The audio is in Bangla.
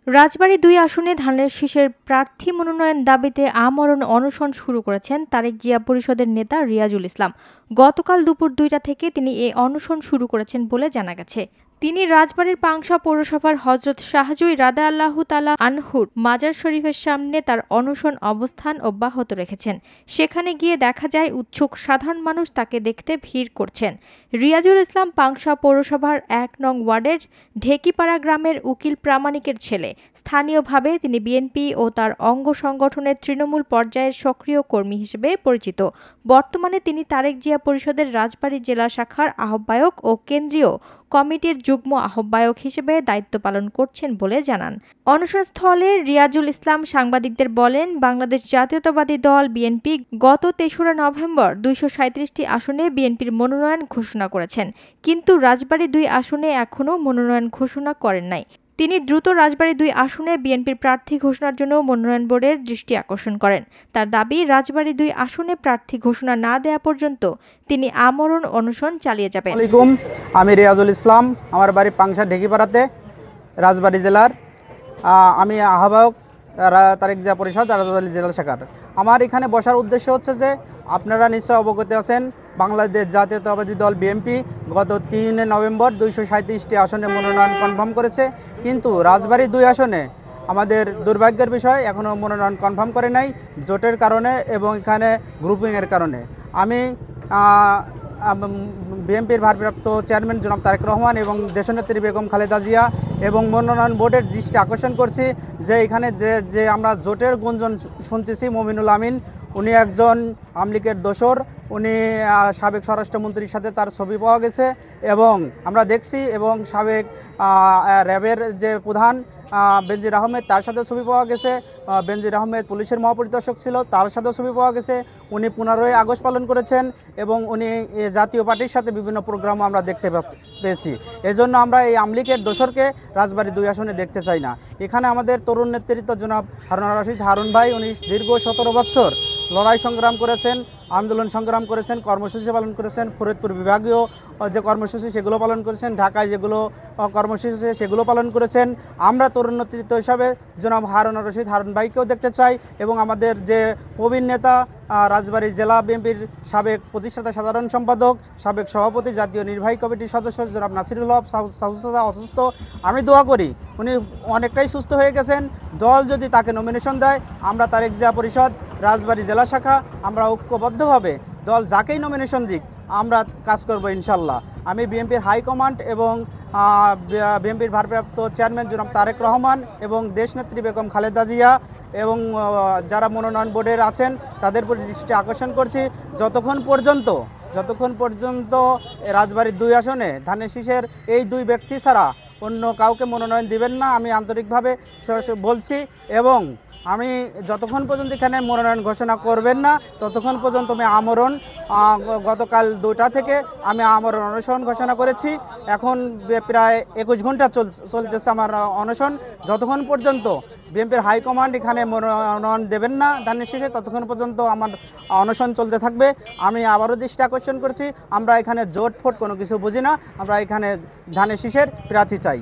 রাজবাড়ী ২ আসনে ধানের শীষের প্রার্থী মনোনয়ন দাবিতে আমরণ অনশন শুরু করেছেন তারেক জিয়া পরিষদের নেতা রিয়াজুল ইসলাম। গতকাল দুপুর ২টা থেকে তিনি এ অনশন শুরু করেছেন বলে জানা গেছে। তিনি রাজবাড়ীর পাংশা পৌরসভার হযরত শাহজুই রাদিয়াল্লাহু তাআলা আনহুর মাজার শরীফের সামনে তার অনশন অবস্থান অব্যাহত রেখেছেন। সেখানে গিয়ে দেখা যায় উৎসুক সাধারণ মানুষ তাকে দেখতে ভিড় করছেন। রিয়াজুল ইসলাম পাংশা পৌরসভার ১ নং ওয়ার্ডের ঢেকিপাড়া গ্রামের উকিল প্রামাণিকের ছেলে। স্থানীয়ভাবে তিনি বিএনপি ও তার অঙ্গ সংগঠনের তৃণমূল পর্যায়ের সক্রিয় কর্মী হিসেবে পরিচিত। বর্তমানে তিনি তারেক জিয়া পরিষদের রাজবাড়ী জেলা শাখার আহ্বায়ক ও কেন্দ্রীয় কমিটির যুগ্ম আহ্বায়ক হিসেবে দায়িত্ব পালন করছেন বলে জানান। অনশনস্থলে রিয়াজুল ইসলাম সাংবাদিকদের বলেন, বাংলাদেশ জাতীয়তাবাদী দল বিএনপি গত ৩রা নভেম্বর ২৩৭টি আসনে বিএনপির মনোনয়ন ঘোষণা করেছেন, কিন্তু রাজবাড়ী ২ আসনে এখনও মনোনয়ন ঘোষণা করেন নাই। তিনি দ্রুত রাজবাড়ী ২ আসনে বিএনপির প্রার্থী ঘোষণার জন্য মনোনয়ন বোর্ডের দৃষ্টি আকর্ষণ করেন। তার দাবি, রাজবাড়ী ২ আসনে প্রার্থী ঘোষণা না দেয়া পর্যন্ত তিনি আমরণ অনশন চালিয়ে যাবেন। আমি রিয়াজুল ইসলাম, আমার বাড়ি পাংশা ঢেকিপাড়াতে, রাজবাড়ী জেলার। আমি আহ্বায়ক তারেক জিয়া পরিষদ রাজবাড়ী জেলা শাখার। আমার এখানে বসার উদ্দেশ্য হচ্ছে যে, আপনারা নিশ্চয় অবগত আছেন, বাংলাদেশ জাতীয়তাবাদী দল বিএনপি গত ৩ নভেম্বর ২৩৭টি আসনে মনোনয়ন কনফার্ম করেছে, কিন্তু রাজবাড়ী ২ আসনে আমাদের দুর্ভাগ্যের বিষয় এখনও মনোনয়ন কনফার্ম করে নাই, জোটের কারণে এবং এখানে গ্রুপিংয়ের কারণে। আমি বিএনপির ভারপ্রাপ্ত চেয়ারম্যান জনাব তারেক রহমান এবং দেশনেত্রী বেগম খালেদা জিয়া এবং মনোনয়ন বোর্ডের দৃষ্টি আকর্ষণ করছি যে, এখানে যে আমরা জোটের গুঞ্জন শুনতেছি, মমিনুল আমিন উনি একজন আওয়ামী লীগের দোসর, উনি সাবেক স্বরাষ্ট্রমন্ত্রীর সাথে তার ছবি পাওয়া গেছে এবং আমরা দেখছি, এবং সাবেক র্যাবের যে প্রধান বেনজির আহমেদ, তার সাথে ছবি পাওয়া গেছে। বেনজির আহমেদ পুলিশের মহাপরিদর্শক ছিল, তার সাথে ছবি পাওয়া গেছে। উনি 15ই আগস্ট পালন করেছেন এবং উনি জাতীয় পার্টির সাথে বিভিন্ন প্রোগ্রামও আমরা দেখতে পেয়েছি। এজন্য আমরা এই আওয়ামী লীগের দোসরকে রাজবাড়ী 2 আসনে দেখতে চাই না। এখানে আমাদের তরুণ নেতৃত্ব জনাব হারুন রশিদ হারুন ভাই, উনি দীর্ঘ 17 বছর লড়াই সংগ্রাম করেছেন, আন্দোলন সংগ্রাম করেছেন, কর্মসূচি পালন করেছেন। ফরিদপুর বিভাগীয় যে কর্মসূচি সেগুলো পালন করেছেন, ঢাকায় যেগুলো কর্মসূচি সেগুলো পালন করেছেন। আমরা তরুণ নেতৃত্ব হিসাবে জনাব হারুন রশিদ হারুন ভাইকেও দেখতে চাই এবং আমাদের যে প্রবীণ নেতা, রাজবাড়ী জেলা বিএনপির সাবেক প্রতিষ্ঠাতা সাধারণ সম্পাদক, সাবেক সভাপতি, জাতীয় নির্বাহী কমিটির সদস্য জনাব নাসিরুল হক অসুস্থ। আমি দোয়া করি উনি অনেকটাই সুস্থ হয়ে গেছেন। দল যদি তাকে নমিনেশন দেয়, আমরা তারেক জিয়া পরিষদ রাজবাড়ী জেলা শাখা আমরা ঐক্যবদ্ধভাবে দল যাকেই নমিনেশন দিক আমরা কাজ করব ইনশাল্লাহ। আমি বিএনপির হাইকমান্ড এবং বিএনপির ভারপ্রাপ্ত চেয়ারম্যান জনাব তারেক রহমান এবং দেশনেত্রী বেগম খালেদা জিয়া এবং যারা মনোনয়ন বোর্ডের আছেন তাদের প্রতি দৃষ্টি আকর্ষণ করছি, যতক্ষণ পর্যন্ত রাজবাড়ী 2 আসনে ধানের শীষের এই 2 ব্যক্তি ছাড়া অন্য কাউকে মনোনয়ন দিবেন না, আমি আন্তরিকভাবে বলছি। এবং আমি যতক্ষণ পর্যন্ত এখানে মনোনয়ন ঘোষণা করবেন না, ততক্ষণ পর্যন্ত আমি আমরণ, গতকাল 2টা থেকে আমি আমরণ অনশন ঘোষণা করেছি। এখন প্রায় 21 ঘন্টা চলতেছে আমার অনশন। যতক্ষণ পর্যন্ত বিএনপির হাইকমান্ড এখানে মনোনয়ন দেবেন না ধানের শীষে, ততক্ষণ পর্যন্ত আমার অনশন চলতে থাকবে। আমি আবারও দৃষ্টি আকর্ষণ করছি, আমরা এখানে জোট ফোট কোনো কিছু বুঝি না, আমরা এখানে ধানের শীষের প্রার্থী চাই।